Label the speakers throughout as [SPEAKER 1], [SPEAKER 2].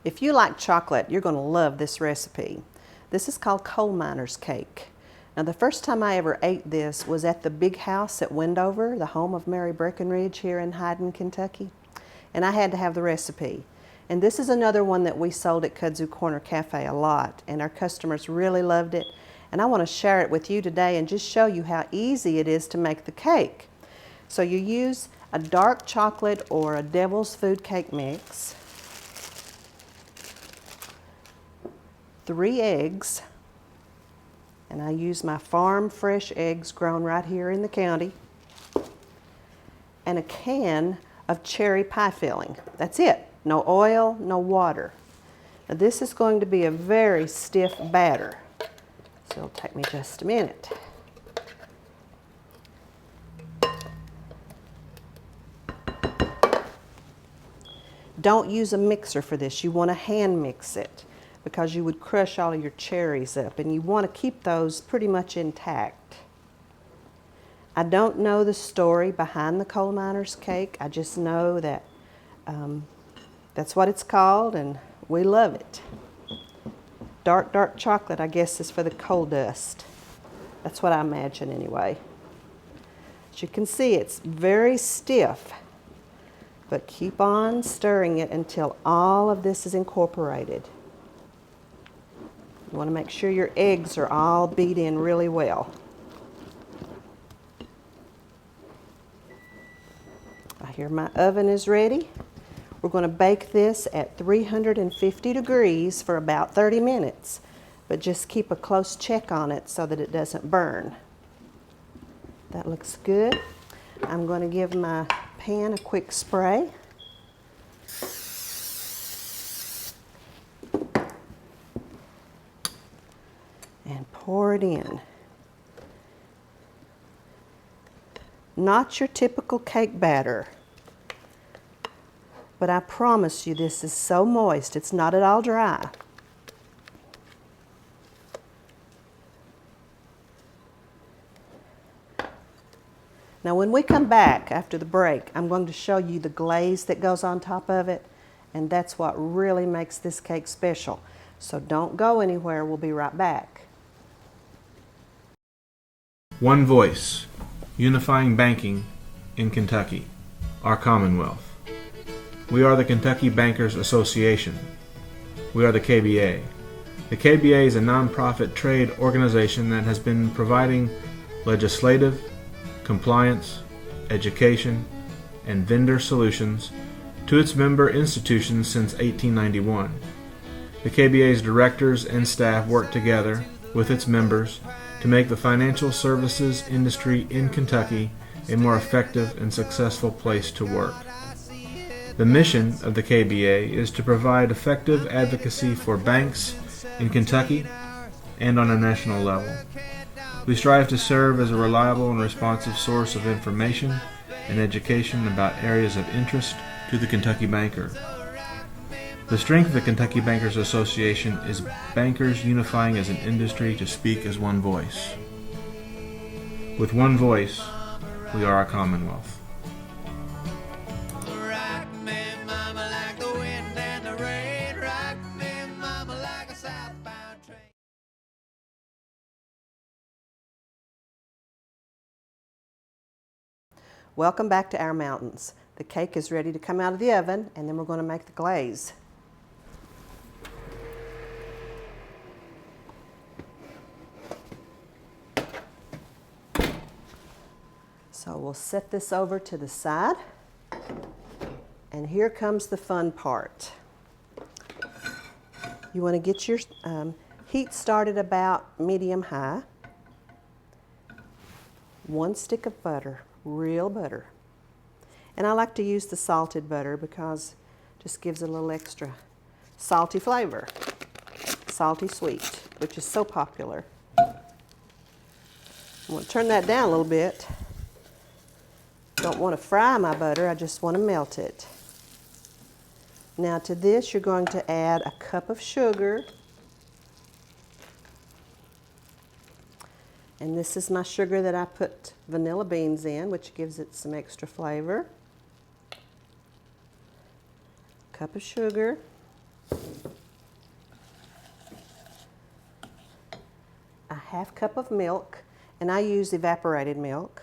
[SPEAKER 1] If you like chocolate, you're going to love this recipe. This is called coal miner's cake. Now, the first time I ever ate this was at the big house at Wendover, the home of Mary Breckinridge here in Hyden, Kentucky. And I had to have the recipe. And this is another one that we sold at Kudzu Corner Cafe a lot, and our customers really loved it. And I want to share it with you today and just show you how easy it is to make the cake. So you use a dark chocolate or a devil's food cake mix, 3 eggs, and I use my farm fresh eggs grown right here in the county, and a can of cherry pie filling. That's it. No oil, no water. Now this is going to be a very stiff batter, so it'll take me just a minute. Don't use a mixer for this. You want to hand mix it because you would crush all of your cherries up, and you want to keep those pretty much intact. I don't know the story behind the coal miner's cake. I just know that that's what it's called, and we love it. Dark chocolate, I guess, is for the coal dust. That's what I imagine anyway. As you can see, it's very stiff, but keep on stirring it until all of this is incorporated. You want to make sure your eggs are all beat in really well. I hear my oven is ready. We're going to bake this at 350 degrees for about 30 minutes, but just keep a close check on it so that it doesn't burn. That looks good. I'm going to give my pan a quick spray. And pour it in. Not your typical cake batter, but I promise you this is so moist, it's not at all dry. Now when we come back after the break, I'm going to show you the glaze that goes on top of it, and that's what really makes this cake special. So don't go anywhere, we'll be right back.
[SPEAKER 2] One voice, unifying banking in Kentucky, our Commonwealth. We are the Kentucky Bankers Association. We are the KBA. The KBA is a nonprofit trade organization that has been providing legislative, compliance, education, and vendor solutions to its member institutions since 1891. The KBA's directors and staff work together with its members to make the financial services industry in Kentucky a more effective and successful place to work. The mission of the KBA is to provide effective advocacy for banks in Kentucky and on a national level. We strive to serve as a reliable and responsive source of information and education about areas of interest to the Kentucky banker. The strength of the Kentucky Bankers Association is bankers unifying as an industry to speak as one voice. With one voice, we are our Commonwealth.
[SPEAKER 1] Welcome back to our mountains. The cake is ready to come out of the oven, and then we're going to make the glaze. So we'll set this over to the side, and here comes the fun part. You want to get your heat started about medium-high. 1 stick of butter, real butter. And I like to use the salted butter because it just gives a little extra salty flavor. Salty sweet, which is so popular. I'm going to turn that down a little bit. Don't want to fry my butter, I just want to melt it. Now to this you're going to add a cup of sugar. And this is my sugar that I put vanilla beans in, which gives it some extra flavor. Cup of sugar. 1/2 cup of milk, and I use evaporated milk.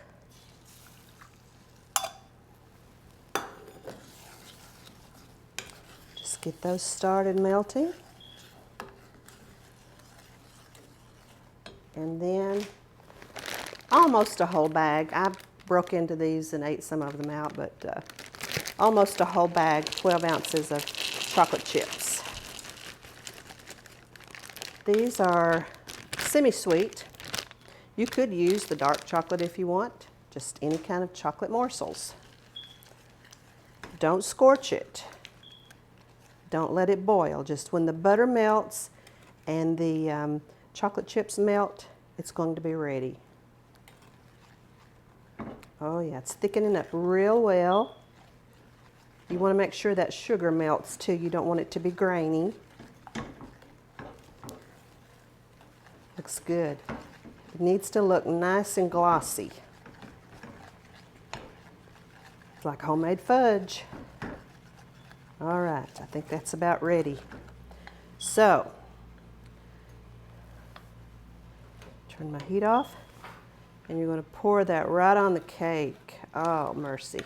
[SPEAKER 1] Just get those started melting. And then almost a whole bag. I broke into these and ate some of them out, but almost a whole bag, 12 ounces of chocolate chips. These are semi-sweet. You could use the dark chocolate if you want, just any kind of chocolate morsels. Don't scorch it. Don't let it boil. Just when the butter melts and the chocolate chips melt, it's going to be ready. Oh yeah, it's thickening up real well. You want to make sure that sugar melts too. You don't want it to be grainy. Looks good. It needs to look nice and glossy. It's like homemade fudge. All right, I think that's about ready. So, turn my heat off, and you're going to pour that right on the cake. Oh, mercy.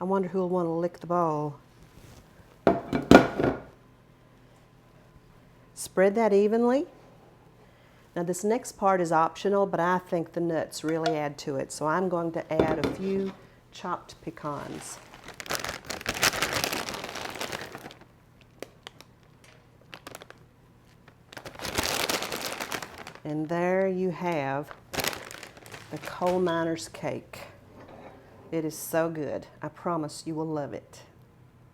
[SPEAKER 1] I wonder who will want to lick the bowl. Spread that evenly. Now this next part is optional, but I think the nuts really add to it, so I'm going to add a few chopped pecans. And there you have the coal miner's cake. It is so good. I promise you will love it.